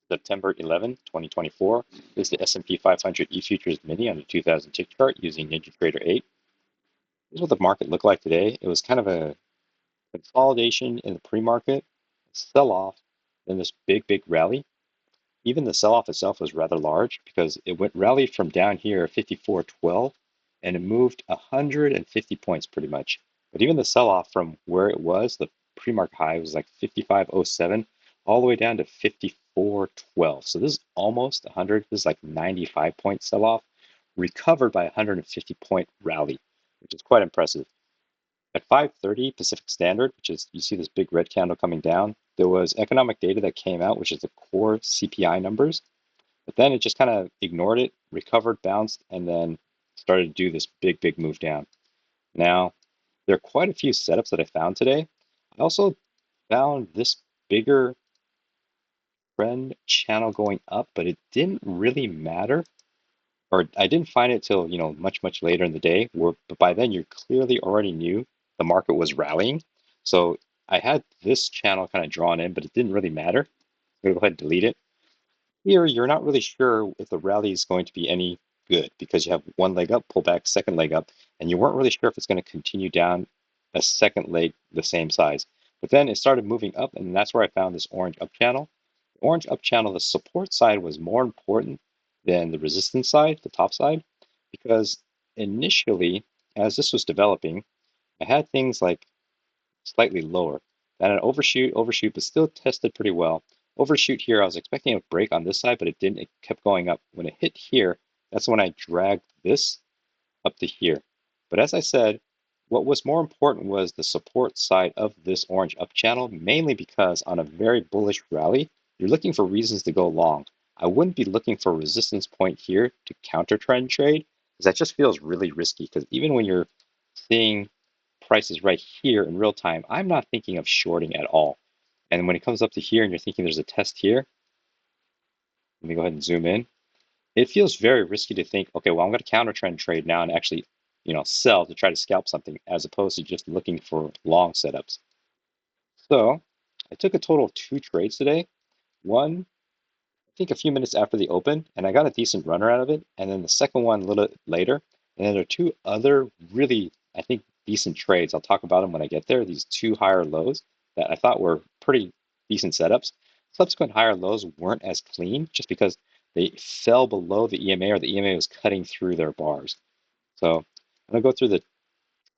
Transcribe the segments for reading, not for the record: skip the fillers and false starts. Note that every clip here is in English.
September 11, 2024. This is the S&P 500 E-futures mini on the 2000 tick chart using NinjaTrader 8. This is what the market looked like today. It was kind of a consolidation in the pre-market, sell-off, then this big rally. Even the sell-off itself was rather large because it rallied from down here at 54.12 and it moved 150 points pretty much. But even the sell-off from where it was, the pre-market high was like 55.07 all the way down to 54.12. So this is almost 100. This is like 95 point sell-off, recovered by 150 point rally, which is quite impressive. At 5:30 Pacific Standard, which is, you see this big red candle coming down, there was economic data that came out, which is the core CPI numbers. But then it just kind of ignored it, recovered, bounced, and then started to do this big move down. Now, there are quite a few setups that I found today. I also found this bigger trend channel going up, but it didn't really matter. Or I didn't find it till, much later in the day, but by then you clearly already knew the market was rallying. So I had this channel kind of drawn in, but it didn't really matter. I'm going to go ahead and delete it. Here, you're not really sure if the rally is going to be any good because you have one leg up, pull back, second leg up, and you weren't really sure if it's going to continue down a second leg the same size. But then it started moving up, and that's where I found this orange up channel. The orange up channel, the support side was more important than the resistance side, the top side, because initially, as this was developing, I had things like slightly lower. Then an overshoot, but still tested pretty well. Overshoot here, I was expecting a break on this side, but it didn't. It kept going up. When it hit here, that's when I dragged this up to here. But as I said, what was more important was the support side of this orange up channel, mainly because on a very bullish rally, you're looking for reasons to go long. I wouldn't be looking for a resistance point here to counter trend trade, because that just feels really risky. Because even when you're seeing prices right here in real time, I'm not thinking of shorting at all. And when it comes up to here and you're thinking there's a test here, let me go ahead and zoom in. It feels very risky to think, okay, well, I'm going to counter trend trade now and actually, sell to try to scalp something as opposed to just looking for long setups. So I took a total of 2 trades today. One, I think a few minutes after the open, and I got a decent runner out of it. And then the second one a little later. And then there are 2 other really, I think, decent trades. I'll talk about them when I get there. These 2 higher lows that I thought were pretty decent setups. Subsequent higher lows weren't as clean just because they fell below the EMA or the EMA was cutting through their bars. So I'm going to go through the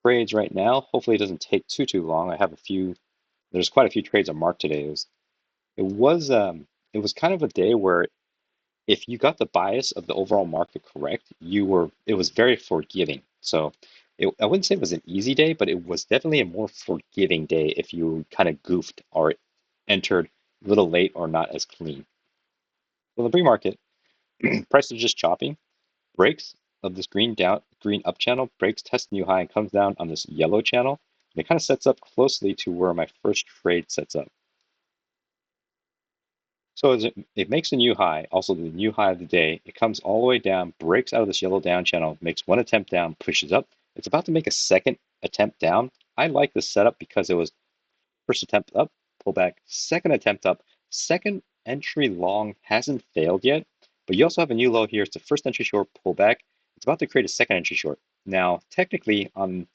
trades right now. Hopefully it doesn't take too long. I have there's quite a few trades on mark today. It was kind of a day where if you got the bias of the overall market correct, it was very forgiving. So I wouldn't say it was an easy day, but it was definitely a more forgiving day if you kind of goofed or entered a little late or not as clean. So the pre-market, price is just chopping, breaks of this green up channel, breaks, tests new high, and comes down on this yellow channel. And it kind of sets up closely to where my first trade sets up. So as it makes a new high, also the new high of the day, it comes all the way down, breaks out of this yellow down channel, makes one attempt down, pushes up. It's about to make a second attempt down. I like this setup because it was first attempt up, pull back, second attempt up, second entry long hasn't failed yet, but you also have a new low here. It's the first entry short, pull back. It's about to create a second entry short. Now, technically on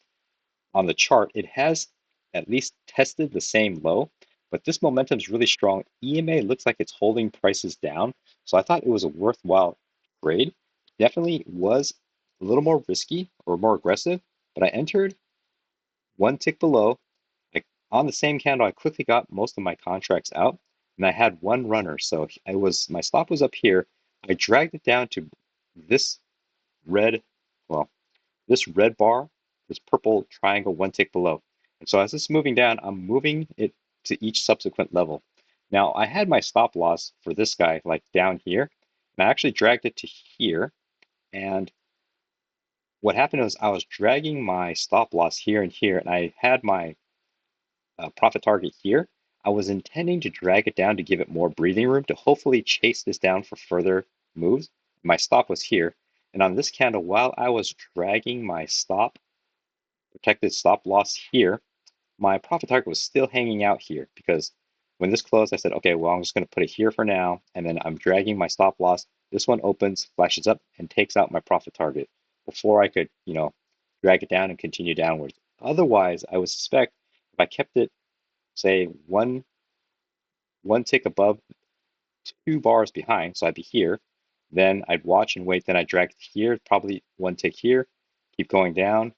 the chart, it has at least tested the same low, but this momentum is really strong. EMA looks like it's holding prices down, so I thought it was a worthwhile trade. Definitely was a little more risky or more aggressive, but I entered one tick below. Like on the same candle, I quickly got most of my contracts out, and I had one runner. So my stop was up here. I dragged it down to this red, well, this red bar, this purple triangle one tick below. And so as this is moving down, I'm moving it to each subsequent level. Now I had my stop loss for this guy like down here, and I actually dragged it to here. And what happened was I was dragging my stop loss here and here, and I had my profit target here. I was intending to drag it down to give it more breathing room to hopefully chase this down for further moves. My stop was here. And on this candle, while I was dragging my protected stop loss here, my profit target was still hanging out here because When this closed, I said, okay, well, I'm just going to put it here for now, and then I'm dragging my stop loss. This one opens, flashes up, and takes out my profit target before I could, drag it down and continue downwards. Otherwise, I would suspect if I kept it, say, one tick above 2 bars behind, so I'd be here, then I'd watch and wait, then I'd drag it here, probably one tick here, keep going down.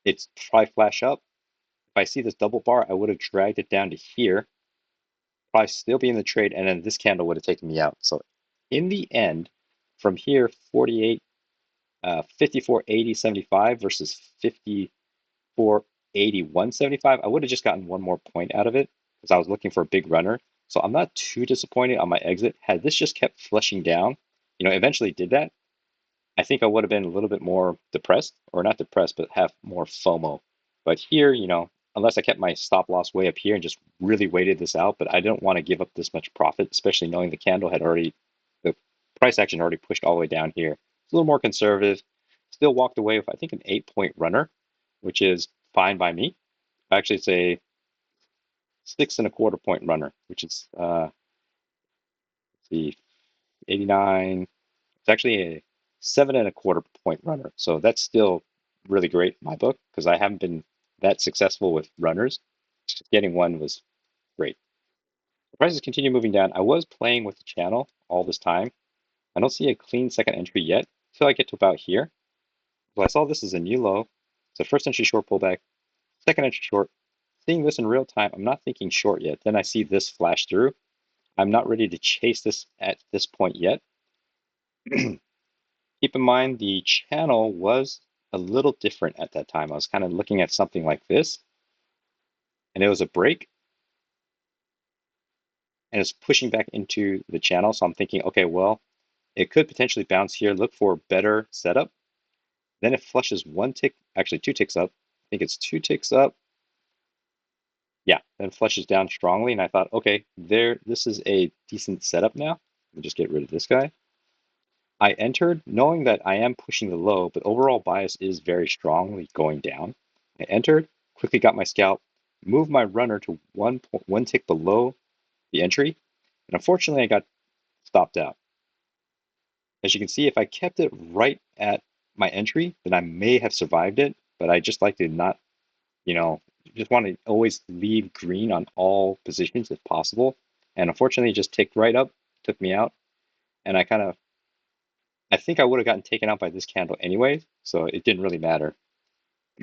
It's probably flash up. If I see this double bar, I would have dragged it down to here, probably still be in the trade, and then this candle would have taken me out. So in the end, from here, 48, 54.80, 75 versus 54.80, 175, I would have just gotten one more point out of it because I was looking for a big runner. So I'm not too disappointed on my exit. Had this just kept flushing down, eventually did that, I think I would have been a little bit more depressed, or not depressed, but have more FOMO. But here, unless I kept my stop loss way up here and just really waited this out, but I don't want to give up this much profit, especially knowing the price action already pushed all the way down here. It's a little more conservative. Still walked away with, I think, an 8-point runner, which is fine by me. Actually, it's a 6.25-point runner, which is, let's see, 89. It's actually a 7.25-point runner. So that's still really great in my book because I haven't been that successful with runners. Just getting one was great. The prices continue moving down. I was playing with the channel all this time. I don't see a clean second entry yet until I get to about here. Well, I saw this as a new low. It's a first entry short pullback, second entry short. Seeing this in real time, I'm not thinking short yet. Then I see this flash through. I'm not ready to chase this at this point yet. Keep in mind the channel was a little different at that time. I was kind of looking at something like this, and it was a break, and it's pushing back into the channel. So I'm thinking, okay, well, it could potentially bounce here, look for a better setup. Then it flushes one tick, actually 2 ticks up. I think it's 2 ticks up. Yeah, then flushes down strongly, and I thought, okay, this is a decent setup now. Let me just get rid of this guy. I entered knowing that I am pushing the low, but overall bias is very strongly going down. I entered, quickly got my scalp, moved my runner to one tick below the entry, and unfortunately I got stopped out. As you can see, if I kept it right at my entry, then I may have survived it, but I just like to not, just want to always leave green on all positions if possible. And unfortunately, it just ticked right up, took me out, and I think I would have gotten taken out by this candle anyway, so it didn't really matter.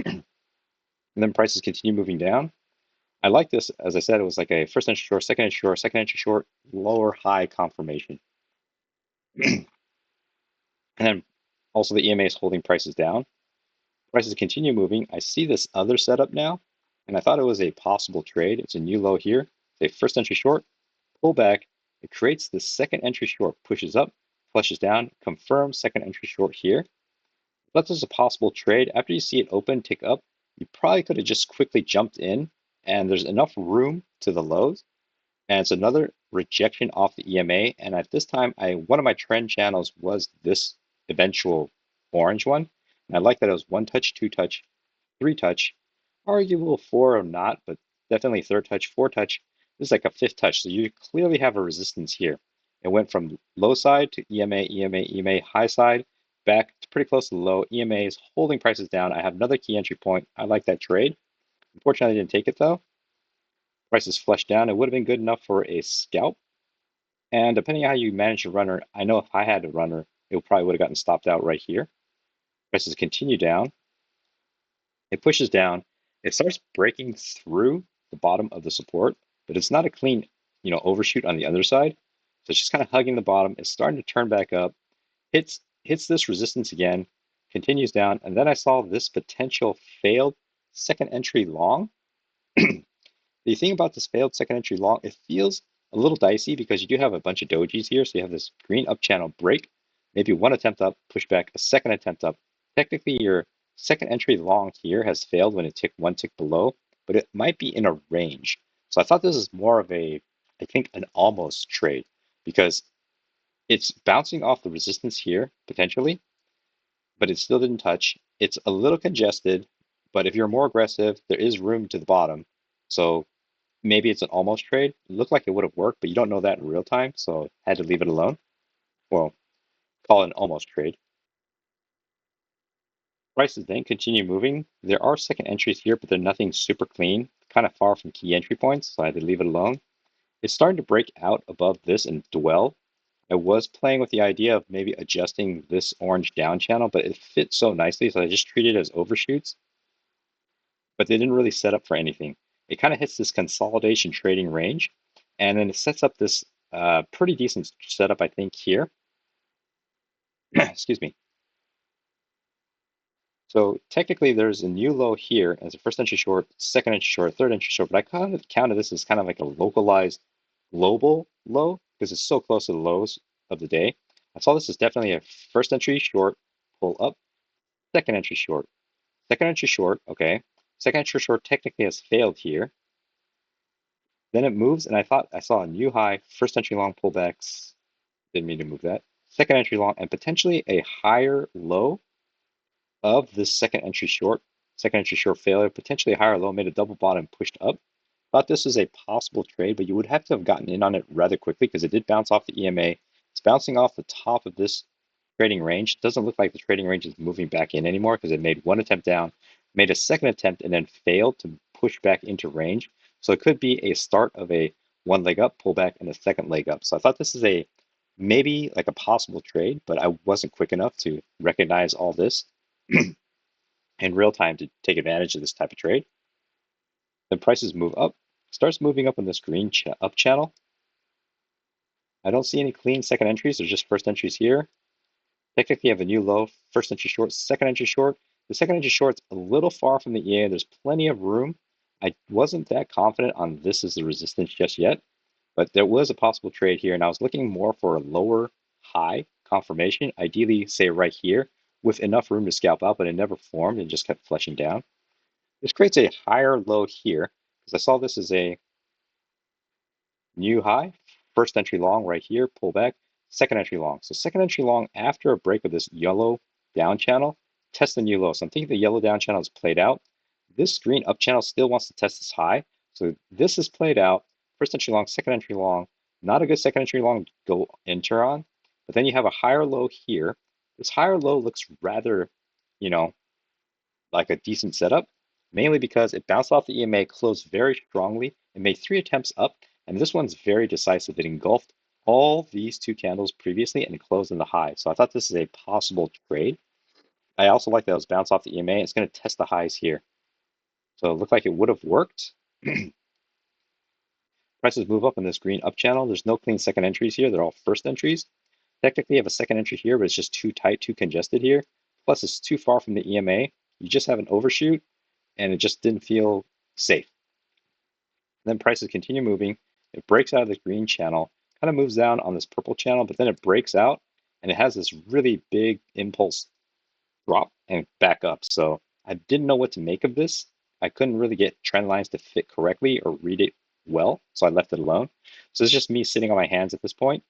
And then prices continue moving down. I like this, as I said, it was like a first entry short, second entry short, second entry short, lower high confirmation. And then also the EMA is holding prices down. Prices continue moving. I see this other setup now, and I thought it was a possible trade. It's a new low here. It's a first entry short, pull back. It creates the second entry short, pushes up, flushes down, confirms second entry short here. That's just a possible trade. After you see it open, tick up, you probably could have just quickly jumped in, and there's enough room to the lows. And it's another rejection off the EMA. And at this time, one of my trend channels was this eventual orange one. And I like that it was 1 touch, 2 touch, 3 touch, arguable 4 or not, but definitely 3rd touch, 4 touch. This is like a 5th touch. So you clearly have a resistance here. It went from low side to EMA, EMA, EMA, high side, back to pretty close to the low. EMA is holding prices down. I have another key entry point. I like that trade. Unfortunately, I didn't take it though. Prices flushed down. It would have been good enough for a scalp. And depending on how you manage a runner, I know if I had a runner, it probably would have gotten stopped out right here. Prices continue down. It pushes down. It starts breaking through the bottom of the support, but it's not a clean, overshoot on the other side. So it's just kind of hugging the bottom. It's starting to turn back up. Hits this resistance again, continues down, and then I saw this potential failed second entry long. The thing about this failed second entry long, it feels a little dicey because you do have a bunch of dojis here. So you have this green up channel break, maybe one attempt up, push back, a second attempt up. Technically, your second entry long here has failed when it ticked 1 tick below, but it might be in a range. So I thought this is more of I think an almost trade because it's bouncing off the resistance here potentially, but it still didn't touch. It's a little congested, but if you're more aggressive, there is room to the bottom. So maybe it's an almost trade. It looked like it would have worked, but you don't know that in real time, so had to leave it alone. Well, call it an almost trade. Prices then continue moving. There are second entries here, but they're nothing super clean, kind of far from key entry points, so I had to leave it alone. It's starting to break out above this and dwell. I was playing with the idea of maybe adjusting this orange down channel, but it fits so nicely, so I just treat it as overshoots. But they didn't really set up for anything. It kind of hits this consolidation trading range, and then it sets up this pretty decent setup, I think, here. Excuse me. So technically, there's a new low here as a first entry short, second entry short, third entry short, but I kind of counted this as kind of like a localized global low because it's so close to the lows of the day. I saw this as definitely a first entry short, pull up, second entry short, second entry short, okay. Second entry short technically has failed here. Then it moves, and I thought I saw a new high, first entry long pullbacks, didn't mean to move that, second entry long, and potentially a higher low of this second entry short failure, potentially a higher low, made a double bottom, pushed up. Thought this was a possible trade, but you would have to have gotten in on it rather quickly because it did bounce off the EMA. It's bouncing off the top of this trading range. It doesn't look like the trading range is moving back in anymore because it made one attempt down, made a second attempt, and then failed to push back into range. So it could be a start of a one leg up pullback and a second leg up. So I thought this is a maybe like a possible trade, but I wasn't quick enough to recognize all this in real time to take advantage of this type of trade. Then prices move up, starts moving up in this green up channel. I don't see any clean second entries. There's just first entries here. Technically, you have a new low, first entry short, second entry short. The second entry short's a little far from the EA. There's plenty of room. I wasn't that confident on this as the resistance just yet, but there was a possible trade here, and I was looking more for a lower high confirmation, ideally, say right here, with enough room to scalp out, but it never formed and just kept flushing down. This creates a higher low here, because I saw this as a new high, first entry long right here, pull back, second entry long. So second entry long after a break of this yellow down channel, test the new low. So I'm thinking the yellow down channel is played out. This green up channel still wants to test this high. So this is played out, first entry long, second entry long, not a good second entry long to go enter on. But then you have a higher low here. This higher low looks rather, you know, like a decent setup, mainly because it bounced off the EMA, closed very strongly, and made 3 attempts up, and this one's very decisive. It engulfed all these 2 candles previously and closed in the high. So I thought this is a possible trade. I also like that it was bounced off the EMA. It's going to test the highs here. So it looked like it would have worked. Prices move up in this green up channel. There's no clean second entries here. They're all first entries. Technically, you have a second entry here, but it's just too tight, too congested here. Plus, it's too far from the EMA. You just have an overshoot, and it just didn't feel safe. Then prices continue moving. It breaks out of the green channel, kind of moves down on this purple channel, but then it breaks out and it has this really big impulse drop and back up. So I didn't know what to make of this. I couldn't really get trend lines to fit correctly or read it well, so I left it alone. So it's just me sitting on my hands at this point.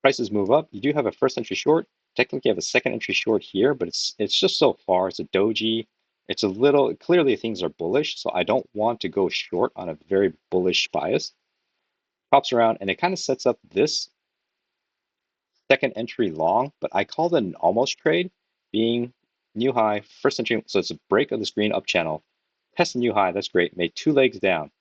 Prices move up. You do have a first entry short. Technically, you have a second entry short here, but it's just so far. It's a doji. It's a little, clearly things are bullish, so I don't want to go short on a very bullish bias. Pops around, and it kind of sets up this second entry long, but I called it an almost trade, being new high, first entry, so it's a break of this green up channel. Test the new high, that's great. Made 2 legs down.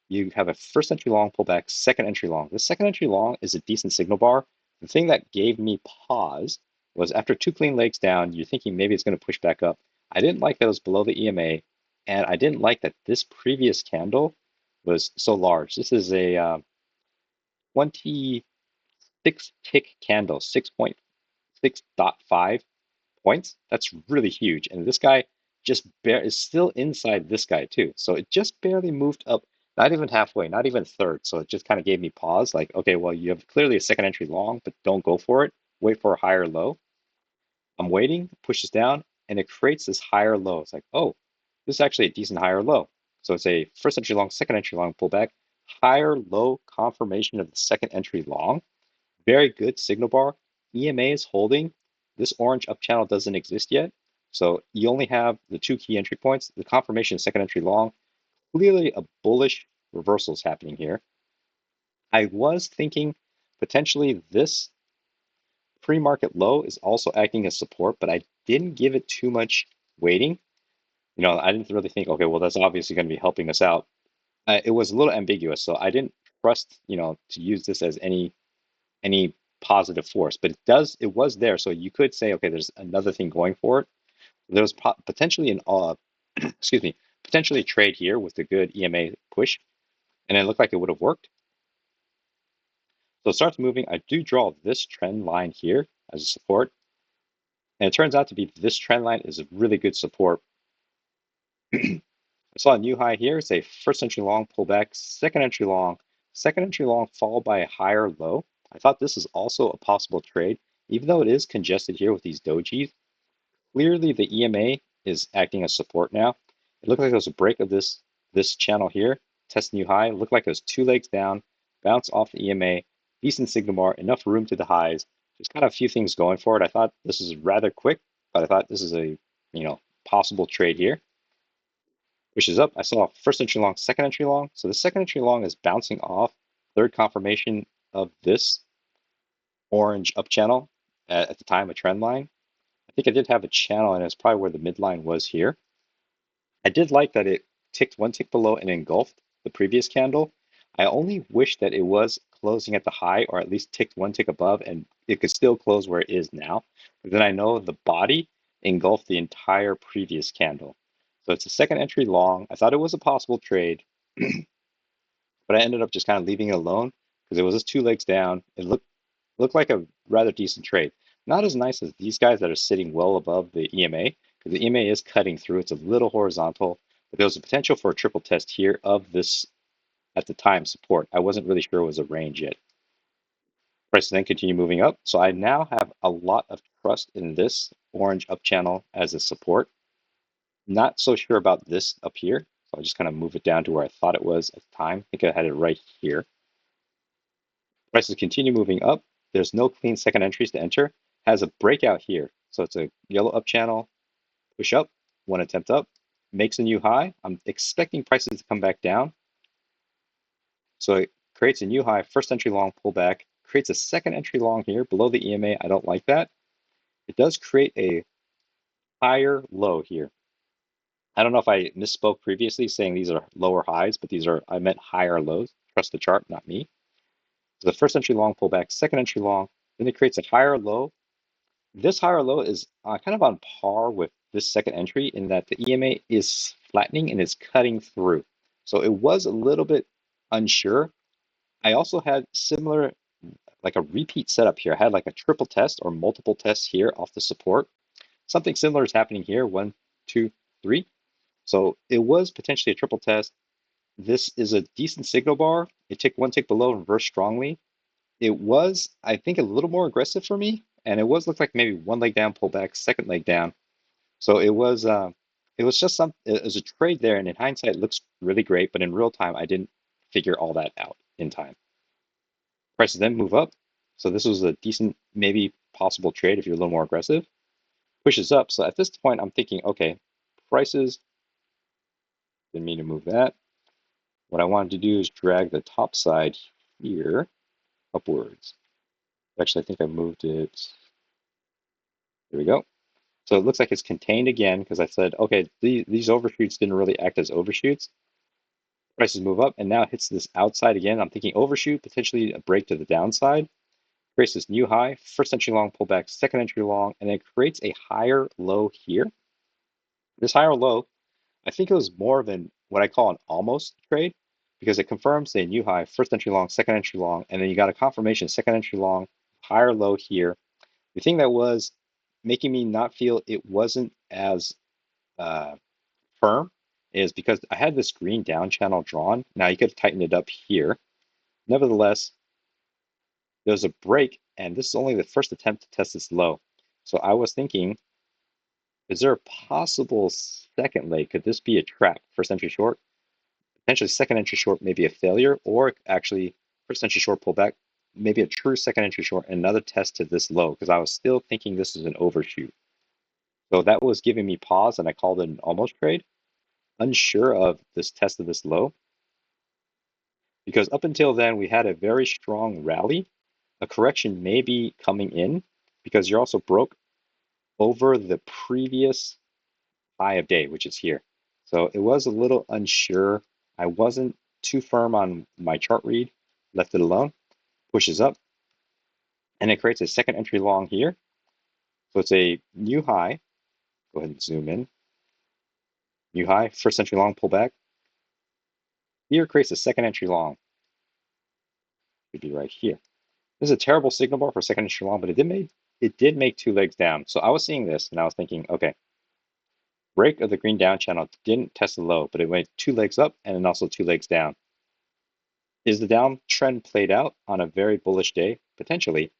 You have a first entry long pullback, second entry long. The second entry long is a decent signal bar. The thing that gave me pause was after 2 clean legs down, you're thinking maybe it's going to push back up. I didn't like that it was below the EMA, and I didn't like that this previous candle was so large. This is a 26 tick candle, 6.6.5 points. That's really huge. And this guy just is still inside this guy too. So it just barely moved up, not even halfway, not even a third. So it just kind of gave me pause. Like, okay, well, you have clearly a second entry long, but don't go for it. Wait for a higher low. I'm waiting, pushes down, and it creates this higher low. It's like, oh, this is actually a decent higher low. So it's a first entry long, second entry long pullback, higher low confirmation of the second entry long. Very good signal bar. EMA is holding. This orange up channel doesn't exist yet. So you only have the 2 key entry points. The confirmation second entry long, clearly a bullish reversals happening here. I was thinking potentially this pre-market low is also acting as support, but I didn't give it too much weighting. I didn't really think, okay, well, that's obviously going to be helping us out. It was a little ambiguous, so I didn't trust, to use this as any positive force. But it was there, so you could say, okay, there's another thing going for it. There was potentially an excuse me, potentially a trade here with a good EMA push, and it looked like it would have worked. So it starts moving. I do draw this trend line here as a support, and it turns out to be this trend line is a really good support. I saw a new high here. It's a first entry long pullback, second entry long followed by a higher low. I thought this is also a possible trade, even though it is congested here with these dojis. Clearly, the EMA is acting as support now. It looked like there was a break of this channel here, test new high. It looked like it was 2 legs down, bounce off the EMA, decent signal bar, enough room to the highs. Just kind of a few things going for it. I thought this is rather quick, but I thought this is a possible trade here. Pushes up. I saw first entry long, second entry long. So the second entry long is bouncing off third confirmation of this orange up channel at the time, a trend line. I think I did have a channel, and it's probably where the midline was here. I did like that it ticked one tick below and engulfed the previous candle. I only wish that it was closing at the high, or at least ticked one tick above, and it could still close where it is now. But then I know the body engulfed the entire previous candle. So it's a second entry long. I thought it was a possible trade, but I ended up just kind of leaving it alone because it was just 2 legs down. It looked like a rather decent trade. Not as nice as these guys that are sitting well above the EMA, because the EMA is cutting through. It's a little horizontal, but there was a potential for a triple test here of this, at the time, support. I wasn't really sure it was a range yet. Prices then continue moving up. So I now have a lot of trust in this orange up channel as a support. Not so sure about this up here. So I'll just kind of move it down to where I thought it was at the time. I think I had it right here. Prices continue moving up. There's no clean second entries to enter. Has a breakout here. So it's a yellow up channel, push up, one attempt up, makes a new high. I'm expecting prices to come back down. So it creates a new high, first entry long pullback, creates a second entry long here below the EMA. I don't like that. It does create a higher low here. I don't know if I misspoke previously saying these are lower highs, but I meant higher lows. Trust the chart, not me. So the first entry long pullback, second entry long, then it creates a higher low. This higher low is kind of on par with this second entry in that the EMA is flattening and is cutting through. So it was a little bit unsure. I also had similar, like a repeat setup here. I had like a triple test or multiple tests here off the support. Something similar is happening here, 1, 2, 3. So it was potentially a triple test. This is a decent signal bar. It ticked one tick below and reversed strongly. It was, I think, a little more aggressive for me, and it looked like maybe one leg down, pull back, second leg down. So it was just it was a trade there, and in hindsight, it looks really great, but in real time, I didn't figure all that out in time. Prices then move up, so this was a decent, maybe possible trade if you're a little more aggressive. Pushes up, so at this point, I'm thinking, okay, prices didn't mean to move that. What I wanted to do is drag the top side here upwards. Actually, I think I moved it. There we go. So it looks like it's contained again because I said, okay, these overshoots didn't really act as overshoots. Prices move up and now it hits this outside again. I'm thinking overshoot, potentially a break to the downside. Creates this new high, first entry long pullback, second entry long, and then creates a higher low here. This higher low, I think it was more of what I call an almost trade because it confirms a new high, first entry long, second entry long, and then you got a confirmation, second entry long, higher low here. The thing that was making me not feel it wasn't as firm is because I had this green down channel drawn. Now you could have tightened it up here. Nevertheless, there's a break, and this is only the first attempt to test this low. So I was thinking, is there a possible second leg? Could this be a trap? First entry short, potentially second entry short, maybe a failure, or actually first entry short pullback, maybe a true second entry short, another test to this low, because I was still thinking this is an overshoot. So that was giving me pause, and I called it an almost trade. Unsure of this test of this low. because up until then we had a very strong rally. A correction may be coming in because you're also broke over the previous high of day, which is here. So it was a little unsure. I wasn't too firm on my chart read, left it alone, pushes up, and it creates a second entry long here. So it's a new high. Go ahead and zoom in. New high, first entry long, pull back. Here creates a second entry long. Should be right here. This is a terrible signal bar for second entry long, but it did make two legs down. So I was seeing this and I was thinking, okay, break of the green down channel didn't test the low, but it went two legs up and then also two legs down. Is the downtrend played out on a very bullish day? Potentially.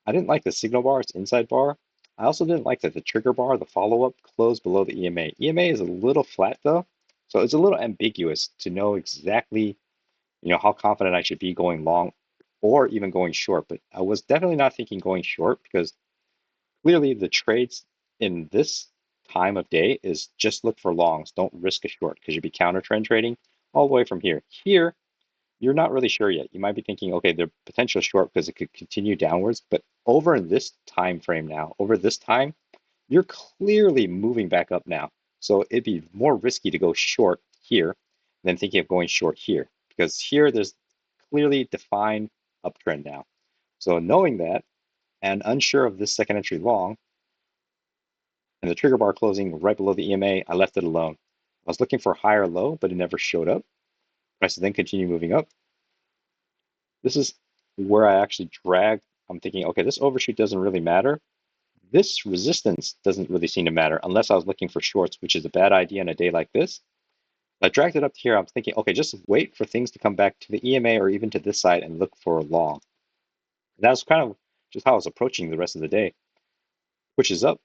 I didn't like the signal bar, its inside bar. I also didn't like that the trigger bar, the follow-up, closed below the EMA. EMA is a little flat though, so it's a little ambiguous to know exactly, how confident I should be going long or even going short. But I was definitely not thinking going short because clearly the trades in this time of day is just look for longs. Don't risk a short because you'd be counter trend trading all the way from here. Here, you're not really sure yet. You might be thinking, okay, they're potential short because it could continue downwards, but over in this time frame now, over this time, you're clearly moving back up now. So it'd be more risky to go short here than thinking of going short here, because here there's clearly defined uptrend now. So knowing that and unsure of this second entry long and the trigger bar closing right below the EMA, I left it alone. I was looking for a higher low, but it never showed up. Prices then continue moving up. This is where I actually dragged. I'm thinking, okay, this overshoot doesn't really matter. This resistance doesn't really seem to matter unless I was looking for shorts, which is a bad idea on a day like this. I dragged it up here. I'm thinking, okay, just wait for things to come back to the EMA or even to this side and look for a long. And that was kind of just how I was approaching the rest of the day. Pushes up,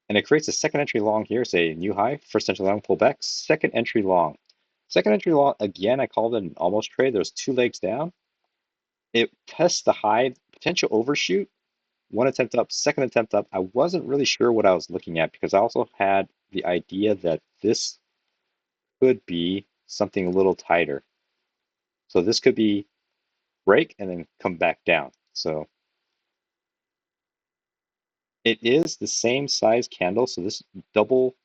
and it creates a second entry long here. Say new high, first entry long, pull back, second entry long. Second entry long, again, I called it an almost trade. There's two legs down. It tests the high, potential overshoot, one attempt up, second attempt up. I wasn't really sure what I was looking at because I also had the idea that this could be something a little tighter. So this could be break and then come back down. So it is the same size candle. So this double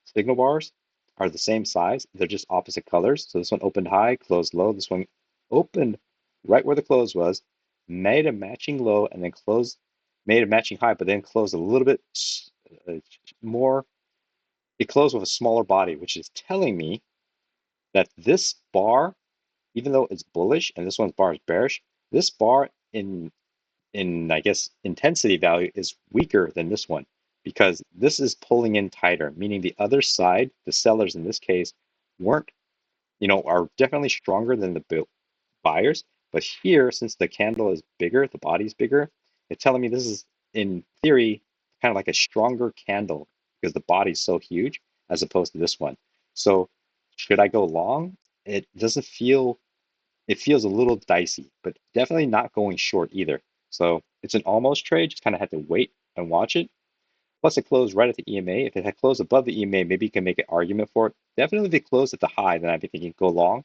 signal bars are the same size. They're just opposite colors. So this one opened high, closed low. This one opened right where the close was, made a matching low, and then closed, made a matching high, but then closed a little bit more. It closed with a smaller body, which is telling me that this bar, even though it's bullish and this one's bar is bearish, this bar in I guess intensity value is weaker than this one because this is pulling in tighter, meaning the other side, the sellers in this case, weren't, are definitely stronger than the buyers. But here, since the candle is bigger, the body's bigger, it's telling me this is in theory kind of like a stronger candle because the body's so huge as opposed to this one. So should I go long? It doesn't feel it feels a little dicey, but definitely not going short either. So it's an almost trade, just kind of had to wait and watch it. Plus it closed right at the EMA. If it had closed above the EMA, maybe you can make an argument for it. Definitely if it closed at the high, then I'd be thinking go long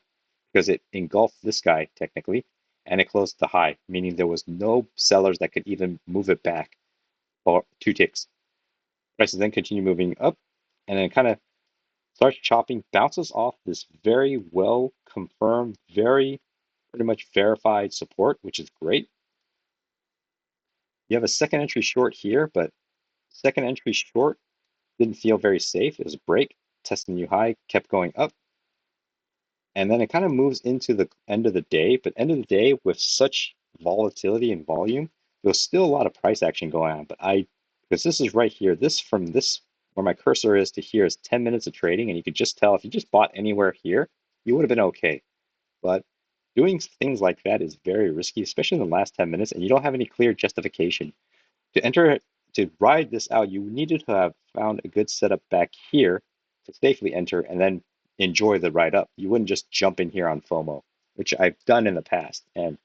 because it engulfed this guy technically and it closed at the high, meaning there was no sellers that could even move it back or two ticks. Prices then continue moving up and then kind of starts chopping, bounces off this very well confirmed, very pretty much verified support, which is great. You have a second entry short here, but second entry short didn't feel very safe. It was a break, testing new high, kept going up. And then it kind of moves into the end of the day, but end of the day with such volatility and volume, there was still a lot of price action going on. But because this is right here, this from this, where my cursor is to here is 10 minutes of trading. And you could just tell if you just bought anywhere here, you would have been okay. But doing things like that is very risky, especially in the last 10 minutes, and you don't have any clear justification. To ride this out, you needed to have found a good setup back here to safely enter and then enjoy the ride up. You wouldn't just jump in here on FOMO, which I've done in the past. And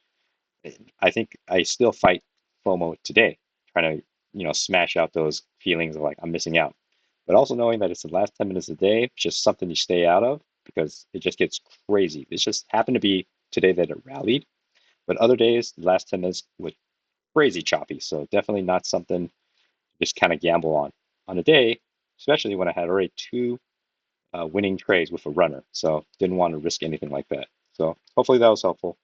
I think I still fight FOMO today, trying to, smash out those feelings of like, I'm missing out. But also knowing that it's the last 10 minutes of the day, just something you stay out of because it just gets crazy. This just happened to be today that it rallied, but other days, the last 10 minutes was crazy choppy. So definitely not something to just kind of gamble on a day, especially when I had already two winning trades with a runner. So didn't want to risk anything like that. So hopefully that was helpful.